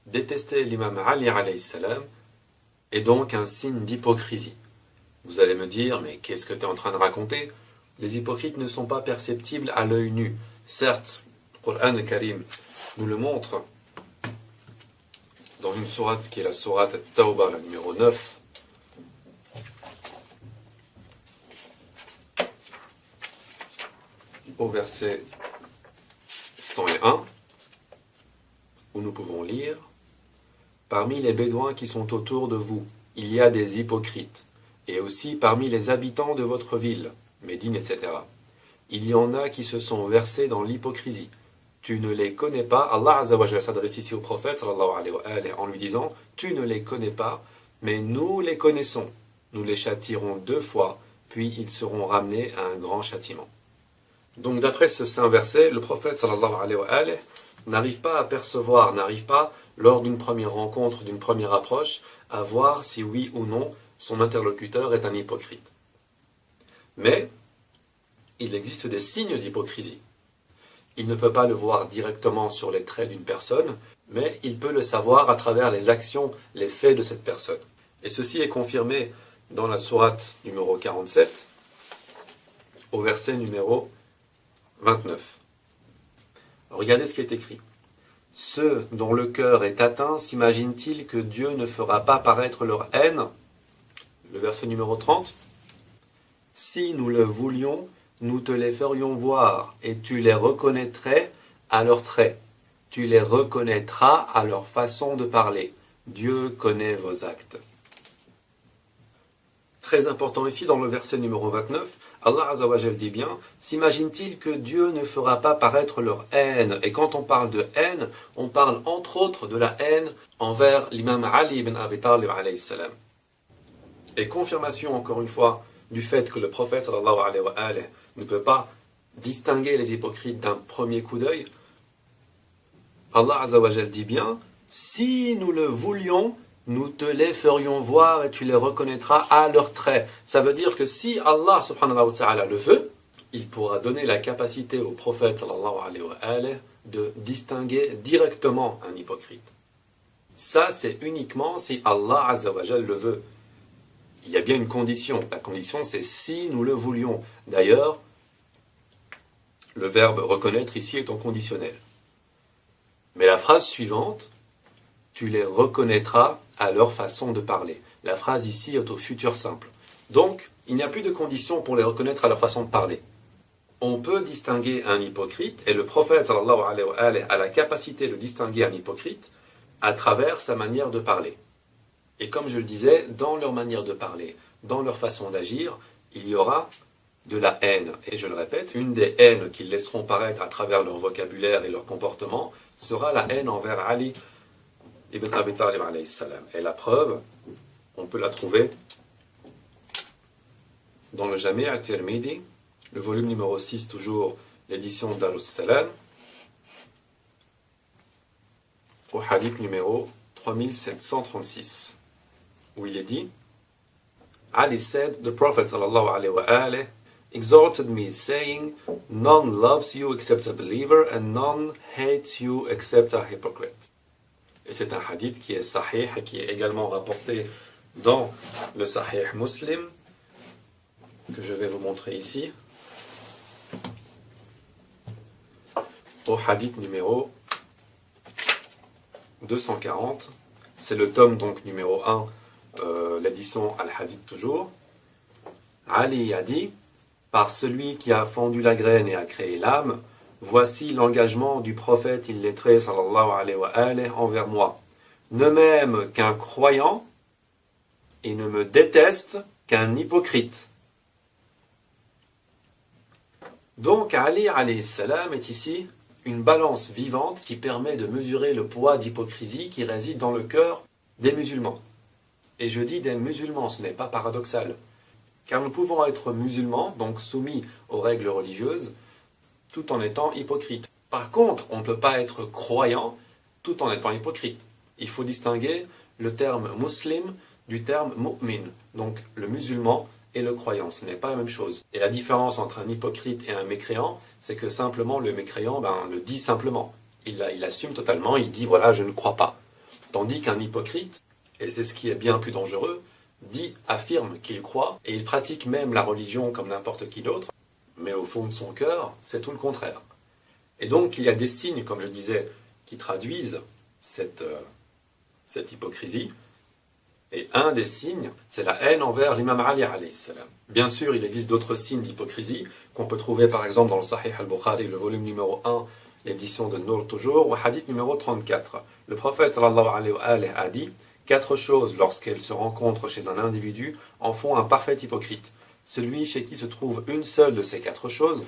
Détester l'imam Ali alayhi salam est donc un signe d'hypocrisie. Vous allez me dire, mais qu'est-ce que tu es en train de raconter? Les hypocrites ne sont pas perceptibles à l'œil nu. Certes, le Coran al-Karim nous le montre dans une sourate qui est la sourate At-Tawbah, la numéro 9, au verset 101, où nous pouvons lire: Parmi les Bédouins qui sont autour de vous, il y a des hypocrites, et aussi parmi les habitants de votre ville, Médine, etc. Il y en a qui se sont versés dans l'hypocrisie. Tu ne les connais pas. Allah Azza wa Jalla s'adresse ici au prophète sallallahu alayhi wa alayhi, en lui disant: tu ne les connais pas, mais nous les connaissons. Nous les châtierons 2 fois, puis ils seront ramenés à un grand châtiment. Donc d'après ce saint verset, le prophète sallallahu alayhi wa alayhi n'arrive pas à percevoir, n'arrive pas, lors d'une première rencontre, d'une première approche, à voir si oui ou non son interlocuteur est un hypocrite. Mais il existe des signes d'hypocrisie. Il ne peut pas le voir directement sur les traits d'une personne, mais il peut le savoir à travers les actions, les faits de cette personne. Et ceci est confirmé dans la sourate numéro 47, au verset numéro 29. Regardez ce qui est écrit. Ceux dont le cœur est atteint s'imaginent-ils que Dieu ne fera pas paraître leur haine? Le verset numéro 30. Si nous le voulions, nous te les ferions voir, et tu les reconnaîtrais à leurs traits. Tu les reconnaîtras à leur façon de parler. Dieu connaît vos actes. Très important ici, dans le verset numéro 29, Allah Azza wa Jalla dit bien: s'imagine-t-il que Dieu ne fera pas paraître leur haine? Et quand on parle de haine, on parle entre autres de la haine envers l'imam Ali ibn Abi Talib alayhi salam. Et confirmation encore une fois du fait que le prophète sallallahu alayhi wa alayhi ne peut pas distinguer les hypocrites d'un premier coup d'œil, Allah Azza wa Jalla dit bien: si nous le voulions, nous te les ferions voir et tu les reconnaîtras à leurs traits. Ça veut dire que si Allah subhanahu wa ta'ala le veut, il pourra donner la capacité au prophète sallallahu alayhi wa alayhi de distinguer directement un hypocrite. Ça, c'est uniquement si Allah Azza wa Jalla le veut. Il y a bien une condition. La condition, c'est si nous le voulions. D'ailleurs, le verbe reconnaître ici est en conditionnel. Mais la phrase suivante, tu les reconnaîtras à leur façon de parler. La phrase ici est au futur simple. Donc, il n'y a plus de condition pour les reconnaître à leur façon de parler. On peut distinguer un hypocrite, et le prophète sallallahu alayhi wa alayhi a la capacité de distinguer un hypocrite à travers sa manière de parler. Et comme je le disais, dans leur manière de parler, dans leur façon d'agir, il y aura de la haine. Et je le répète, une des haines qu'ils laisseront paraître à travers leur vocabulaire et leur comportement sera la haine envers Ali ibn Abi Talib alayhi salam. Et la preuve, on peut la trouver dans le Jami' al-Tirmidhi, le volume numéro 6, toujours l'édition Darus Salam, au hadith numéro 3736, où il est dit: Ali said, the Prophet sallallahu alayhi wa alayhi exhorted me, saying, none loves you except a believer, and none hates you except a hypocrite. Et c'est un hadith qui est sahih, qui est également rapporté dans le Sahih Muslim, que je vais vous montrer ici, au hadith numéro 240. C'est le tome donc numéro 1, l'édition Al-Hadith toujours. Ali a dit: par celui qui a fendu la graine et a créé l'âme, voici l'engagement du prophète illettré sallallahu alayhi wa alayhi envers moi. Ne m'aime qu'un croyant et ne me déteste qu'un hypocrite. Donc Ali alayhi salam est ici une balance vivante qui permet de mesurer le poids d'hypocrisie qui réside dans le cœur des musulmans. Et je dis des musulmans, ce n'est pas paradoxal. Car nous pouvons être musulmans, donc soumis aux règles religieuses, tout en étant hypocrites. Par contre, on ne peut pas être croyant tout en étant hypocrite. Il faut distinguer le terme muslim du terme mu'min. Donc le musulman et le croyant, ce n'est pas la même chose. Et la différence entre un hypocrite et un mécréant, c'est que simplement le mécréant le dit simplement. Il assume totalement, il dit voilà, je ne crois pas. Tandis qu'un hypocrite, et c'est ce qui est bien plus dangereux, affirme qu'il croit, et il pratique même la religion comme n'importe qui d'autre, mais au fond de son cœur, c'est tout le contraire. Et donc il y a des signes, comme je disais, qui traduisent cette hypocrisie. Et un des signes, c'est la haine envers l'imam Ali alayhi salam. Bien sûr, il existe d'autres signes d'hypocrisie qu'on peut trouver par exemple dans le Sahih al-Bukhari, le volume numéro 1, l'édition de Nour toujours, ou hadith numéro 34. Le prophète sallallahu alayhi wa alayhi a dit « 4 choses, lorsqu'elles se rencontrent chez un individu, en font un parfait hypocrite. Celui chez qui se trouve une seule de ces 4 choses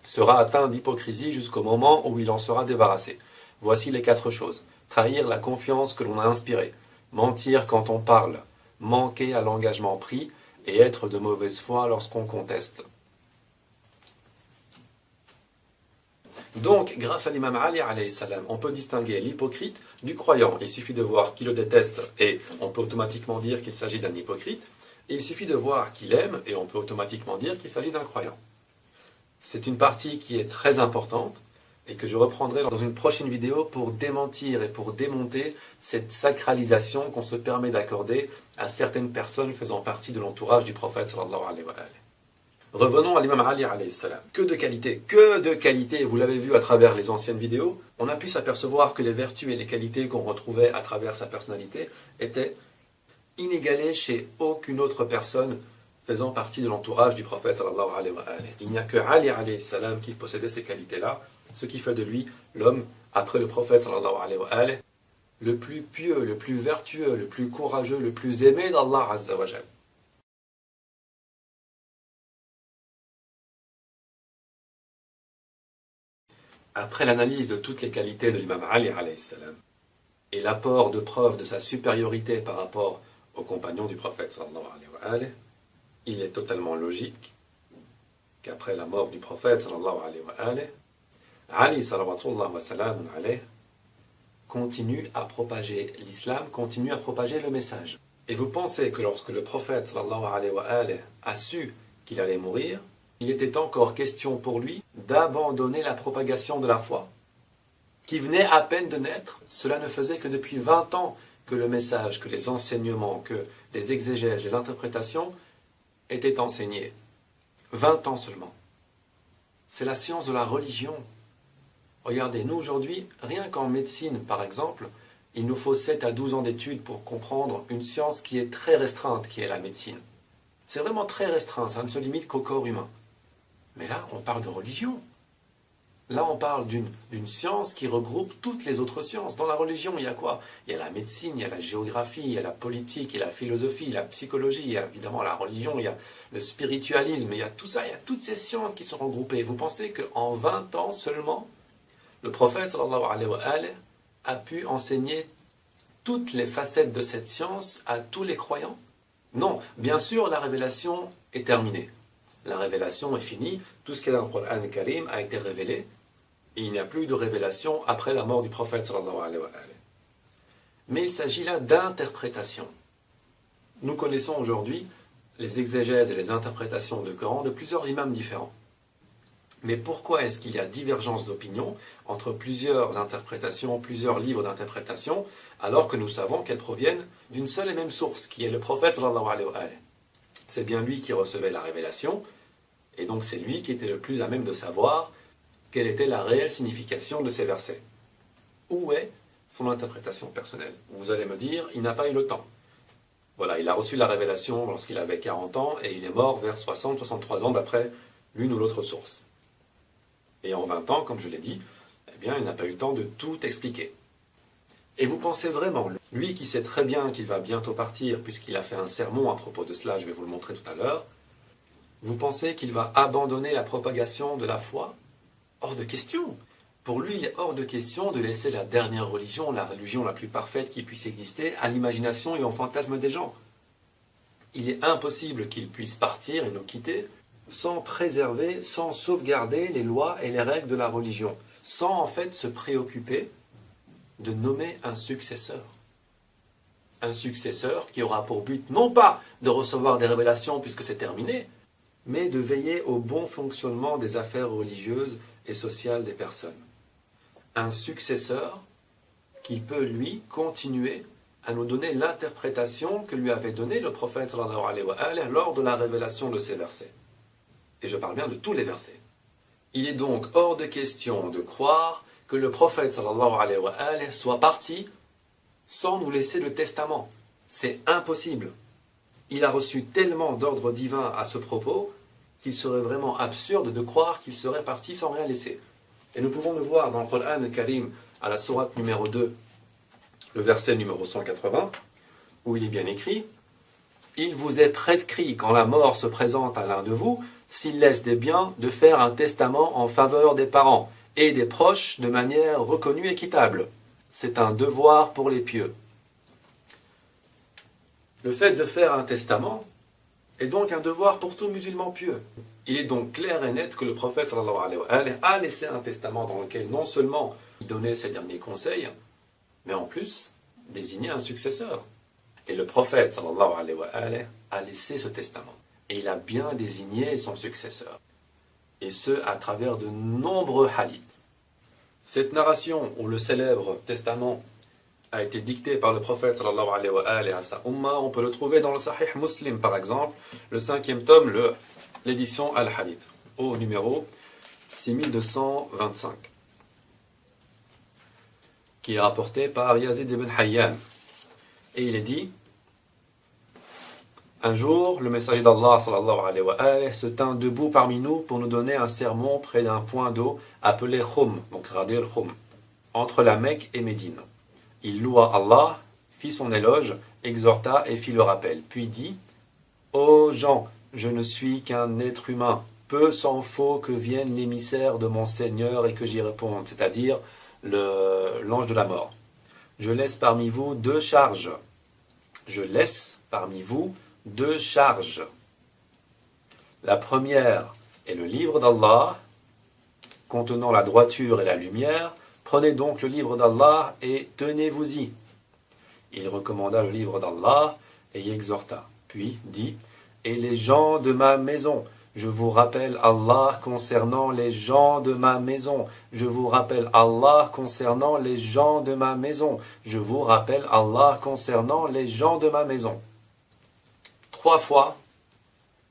sera atteint d'hypocrisie jusqu'au moment où il en sera débarrassé. Voici les 4 choses. Trahir la confiance que l'on a inspirée, mentir quand on parle, manquer à l'engagement pris et être de mauvaise foi lorsqu'on conteste. » Donc, grâce à l'imam Ali alayhi salam, on peut distinguer l'hypocrite du croyant. Il suffit de voir qui le déteste et on peut automatiquement dire qu'il s'agit d'un hypocrite. Et il suffit de voir qui l'aime et on peut automatiquement dire qu'il s'agit d'un croyant. C'est une partie qui est très importante et que je reprendrai dans une prochaine vidéo pour démentir et pour démonter cette sacralisation qu'on se permet d'accorder à certaines personnes faisant partie de l'entourage du prophète sallallahu alayhi wa sallam. Revenons à l'imam Ali alayhi salam. Que de qualité, vous l'avez vu à travers les anciennes vidéos, on a pu s'apercevoir que les vertus et les qualités qu'on retrouvait à travers sa personnalité étaient inégalées chez aucune autre personne faisant partie de l'entourage du prophète sallallahu alayhi wa sallam. Il n'y a que Ali alayhi salam qui possédait ces qualités-là, ce qui fait de lui l'homme, après le prophète sallallahu alayhi wa sallam, le plus pieux, le plus vertueux, le plus courageux, le plus aimé d'Allah azza wa jal. Après l'analyse de toutes les qualités de l'imam Ali alayhi salam et l'apport de preuves de sa supériorité par rapport aux compagnons du prophète sallallahu alayhi wa sallam, il est totalement logique qu'après la mort du prophète sallallahu alayhi wa sallam, Ali sallallahu wa sallam alayhi continue à propager l'islam, continue à propager le message. Et vous pensez que lorsque le prophète sallallahu alayhi wa sallam a su qu'il allait mourir, il était encore question pour lui d'abandonner la propagation de la foi, qui venait à peine de naître. Cela ne faisait que depuis 20 ans que le message, que les enseignements, que les exégèses, les interprétations étaient enseignés. 20 ans seulement. C'est la science de la religion. Regardez, nous aujourd'hui, rien qu'en médecine par exemple, il nous faut 7 à 12 ans d'études pour comprendre une science qui est très restreinte, qui est la médecine. C'est vraiment très restreint, ça ne se limite qu'au corps humain. Mais là, on parle de religion. Là, on parle d'une science qui regroupe toutes les autres sciences. Dans la religion, il y a quoi? Il y a la médecine, il y a la géographie, il y a la politique, il y a la philosophie, il y a la psychologie, il y a évidemment la religion, il y a le spiritualisme, il y a tout ça, il y a toutes ces sciences qui sont regroupées. Vous pensez qu'en 20 ans seulement, le prophète sallallahu alayhi wa sallam a pu enseigner toutes les facettes de cette science à tous les croyants? Non, bien sûr, la révélation est terminée. La révélation est finie, tout ce qui est dans le Coran Karim a été révélé, et il n'y a plus de révélation après la mort du prophète sallallahu alayhi wa sallam. Mais il s'agit là d'interprétation. Nous connaissons aujourd'hui les exégèses et les interprétations du Coran de plusieurs imams différents. Mais pourquoi est-ce qu'il y a divergence d'opinion entre plusieurs interprétations, plusieurs livres d'interprétation, alors que nous savons qu'elles proviennent d'une seule et même source, qui est le prophète sallallahu alayhi wa sallam? C'est bien lui qui recevait la révélation, et donc c'est lui qui était le plus à même de savoir quelle était la réelle signification de ces versets. Où est son interprétation personnelle? Vous allez me dire, il n'a pas eu le temps. Voilà, il a reçu la révélation lorsqu'il avait 40 ans, et il est mort vers 60-63 ans d'après l'une ou l'autre source. Et en 20 ans, comme je l'ai dit, eh bien, il n'a pas eu le temps de tout expliquer. Et vous pensez vraiment, lui qui sait très bien qu'il va bientôt partir, puisqu'il a fait un sermon à propos de cela, je vais vous le montrer tout à l'heure, vous pensez qu'il va abandonner la propagation de la foi? Hors de question. Pour lui, il est hors de question de laisser la dernière religion, la religion la plus parfaite qui puisse exister, à l'imagination et au fantasme des gens. Il est impossible qu'il puisse partir et nous quitter sans préserver, sans sauvegarder les lois et les règles de la religion, sans en fait se préoccuper de nommer un successeur. Un successeur qui aura pour but non pas de recevoir des révélations puisque c'est terminé, mais de veiller au bon fonctionnement des affaires religieuses et sociales des personnes. Un successeur qu'il peut lui continuer à nous donner l'interprétation que lui avait donnée le prophète sallallahu alayhi wa alayhi lors de la révélation de ces versets. Et je parle bien de tous les versets. Il est donc hors de question de croire que le prophète sallallahu alayhi wa alayhi soit parti sans nous laisser le testament. C'est impossible. Il a reçu tellement d'ordres divins à ce propos qu'il serait vraiment absurde de croire qu'il serait parti sans rien laisser. Et nous pouvons le voir dans le Coran al-Karim à la sourate numéro 2, le verset numéro 180, où il est bien écrit « Il vous est prescrit, quand la mort se présente à l'un de vous, s'il laisse des biens, de faire un testament en faveur des parents et des proches de manière reconnue et équitable. C'est un devoir pour les pieux. » Le fait de faire un testament est donc un devoir pour tout musulman pieux. Il est donc clair et net que le prophète sallallahu alayhi wa alayhi a laissé un testament dans lequel non seulement il donnait ses derniers conseils, mais en plus désignait un successeur. Et le prophète sallallahu alayhi wa alayhi a laissé ce testament. Et il a bien désigné son successeur. Et ce, à travers de nombreux hadiths. Cette narration où le célèbre testament a été dicté par le prophète sallallahu alayhi wa alayhi à sa umma, on peut le trouver dans le Sahih Muslim par exemple, le 5e tome, l'édition Al-Hadith, au numéro 6225, qui est rapporté par Yazid ibn Hayyan. Et il est dit: un jour, le messager d'Allah sallallahu alayhi wa alayhi se tint debout parmi nous pour nous donner un sermon près d'un point d'eau appelé Khum, donc Ghadir Khum, entre la Mecque et Médine. Il loua Allah, fit son éloge, exhorta et fit le rappel. Puis dit: ô gens, je ne suis qu'un être humain. Peu s'en faut que vienne l'émissaire de mon Seigneur et que j'y réponde, c'est-à-dire l'ange de la mort. Je laisse parmi vous deux charges. Je laisse parmi vous deux charges. La première est le livre d'Allah, contenant la droiture et la lumière. Prenez donc le livre d'Allah et tenez-vous-y. Il recommanda le livre d'Allah et y exhorta. Puis dit: et les gens de ma maison, je vous rappelle Allah concernant les gens de ma maison. Je vous rappelle Allah concernant les gens de ma maison. Je vous rappelle Allah concernant les gens de ma maison. 3 fois,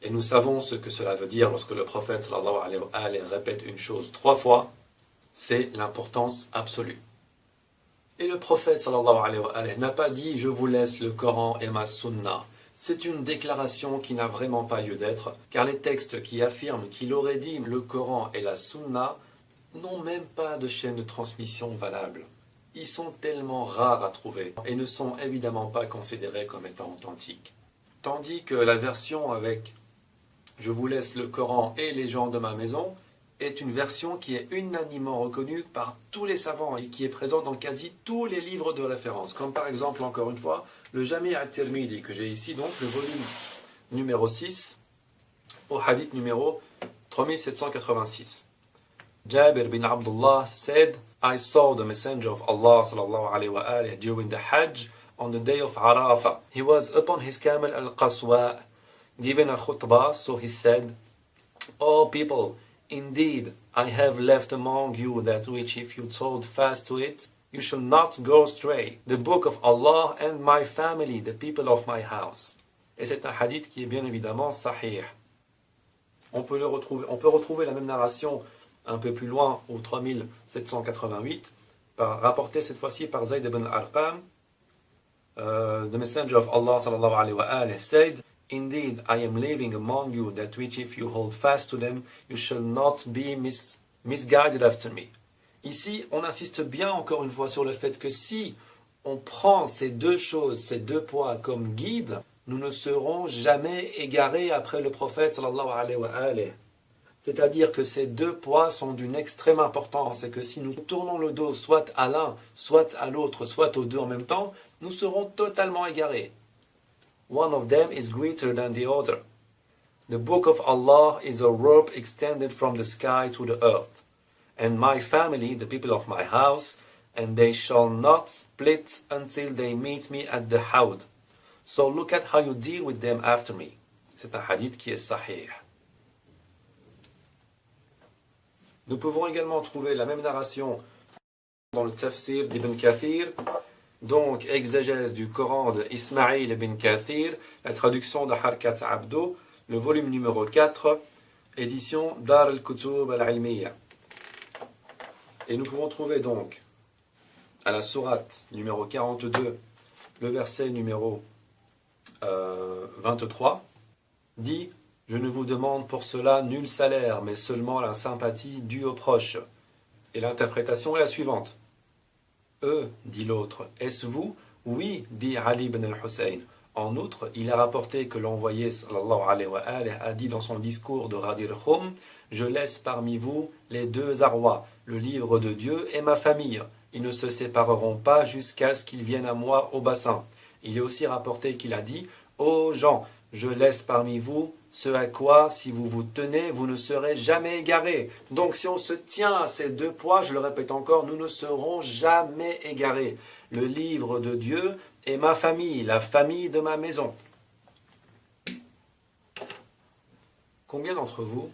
et nous savons ce que cela veut dire lorsque le prophète sallallahu alayhi wa alayhi répète une chose 3 fois, c'est l'importance absolue. Et le prophète sallallahu alayhi wa alayhi n'a pas dit: je vous laisse le Coran et ma sunna. C'est une déclaration qui n'a vraiment pas lieu d'être, car les textes qui affirment qu'il aurait dit le Coran et la sunna n'ont même pas de chaîne de transmission valable. Ils sont tellement rares à trouver et ne sont évidemment pas considérés comme étant authentiques. Tandis que la version avec « je vous laisse le Coran et les gens de ma maison » est une version qui est unanimement reconnue par tous les savants et qui est présente dans quasi tous les livres de référence, comme par exemple, encore une fois, le Jami' al-Tirmidhi, que j'ai ici, donc le volume numéro 6, au hadith numéro 3786. Jabir bin Abdullah said, I saw the messenger of Allah sallallahu alayhi wa alayhi during the Hajj on the day of Arafah. He was upon his camel al-Qaswa, giving a khutbah, so he said, O people, indeed, I have left among you that which if you hold fast to it, you shall not go astray. The book of Allah and my family, the people of my house. Et c'est un hadith qui est bien évidemment sahih. On peut retrouver la même narration un peu plus loin au 3788, rapporté cette fois-ci par Zayd ibn Arqam. The messenger of Allah sallallahu alayhi wa alayhi said, Indeed, I am leaving among you that which if you hold fast to them, you shall not be misguided after me. Ici, on insiste bien encore une fois sur le fait que si on prend ces deux choses, ces deux poids comme guide, nous ne serons jamais égarés après le prophète sallallahu alayhi wa alayhi. C'est-à-dire que ces deux poids sont d'une extrême importance et que si nous tournons le dos soit à l'un, soit à l'autre, soit aux deux en même temps, nous serons totalement égarés. One of them is greater than the other. The book of Allah is a rope extended from the sky to the earth. And my family, the people of my house, and they shall not split until they meet me at the Hawd. So look at how you deal with them after me. C'est un hadith qui est sahih. Nous pouvons également trouver la même narration dans le tafsir d'Ibn Kathir, donc exégèse du Coran de Ismaïl ibn Kathir, la traduction de Harkat Abdo, le volume numéro 4, édition Dar al-Kutub al-Ilmiya. Et nous pouvons trouver donc à la sourate numéro 42, le verset numéro 23, dit « Je ne vous demande pour cela nul salaire, mais seulement la sympathie due aux proches. » Et l'interprétation est la suivante. « dit l'autre, est-ce vous ?»« Oui, dit Ali ibn al-Hussein. » En outre, il a rapporté que l'envoyé sallallahu alayhi wa alayhi a dit dans son discours de Ghadir Khoum, « Je laisse parmi vous les deux arrois, le livre de Dieu et ma famille. Ils ne se sépareront pas jusqu'à ce qu'ils viennent à moi au bassin. » Il est aussi rapporté qu'il a dit « Ô gens, je laisse parmi vous ce à quoi, si vous vous tenez, vous ne serez jamais égarés. » Donc si on se tient à ces deux poids, je le répète encore, nous ne serons jamais égarés. Le livre de Dieu et ma famille, la famille de ma maison. Combien d'entre vous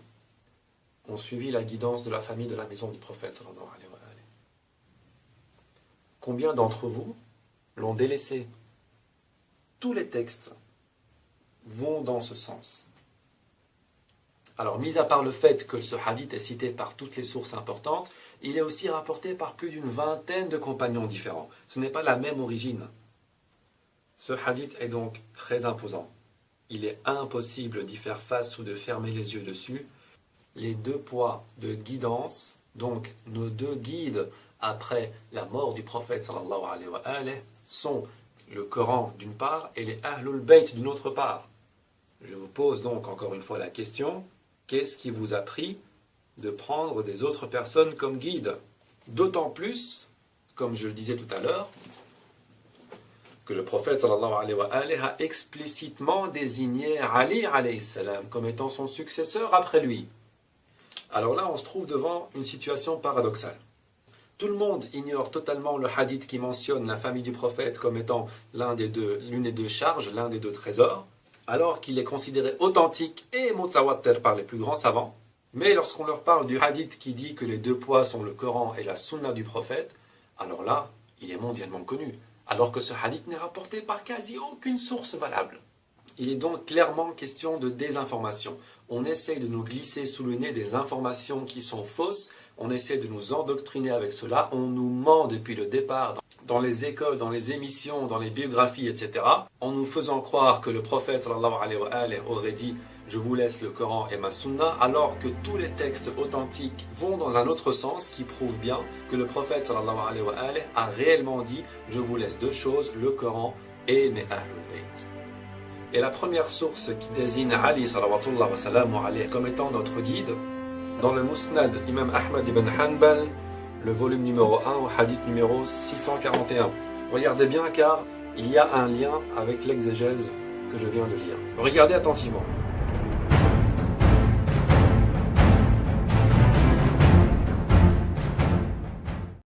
ont suivi la guidance de la famille de la maison du prophète sallallahu alayhi wa sallam? Combien d'entre vous l'ont délaissé? Tous les textes vont dans ce sens. Alors, mis à part le fait que ce hadith est cité par toutes les sources importantes, il est aussi rapporté par plus d'une vingtaine de compagnons différents. Ce n'est pas la même origine. Ce hadith est donc très imposant. Il est impossible d'y faire face ou de fermer les yeux dessus. Les deux poids de guidance, donc nos deux guides après la mort du prophète sallallahu alayhi wa alayhi, sont le Coran d'une part et les Ahlul Bayt d'une autre part. Je vous pose donc encore une fois la question, qu'est-ce qui vous a pris de prendre des autres personnes comme guides? D'autant plus, comme je le disais tout à l'heure, que le prophète sallallahu alayhi wa alayhi a explicitement désigné Ali alayhi salam comme étant son successeur après lui. Alors là, on se trouve devant une situation paradoxale. Tout le monde ignore totalement le hadith qui mentionne la famille du prophète comme étant l'une des deux charges, l'un des deux trésors, alors qu'il est considéré authentique et mutawatir par les plus grands savants. Mais lorsqu'on leur parle du hadith qui dit que les deux poids sont le Coran et la sunna du prophète, alors là, il est mondialement connu, alors que ce hadith n'est rapporté par quasi aucune source valable. Il est donc clairement question de désinformation. On essaye de nous glisser sous le nez des informations qui sont fausses, on essaie de nous endoctriner avec cela, on nous ment depuis le départ dans les écoles, dans les émissions, dans les biographies, etc. en nous faisant croire que le prophète sallallahu alayhi wa alayhi aurait dit « Je vous laisse le Coran et ma sunna » alors que tous les textes authentiques vont dans un autre sens qui prouve bien que le prophète sallallahu alayhi wa alayhi a réellement dit « Je vous laisse deux choses, le Coran et mes Ahlul Bayt ». Et la première source qui désigne Ali sallallahu alayhi comme étant notre guide, dans le Musnad Imam Ahmad ibn Hanbal, le volume numéro 1 au hadith numéro 641. Regardez bien car il y a un lien avec l'exégèse que je viens de lire. Regardez attentivement.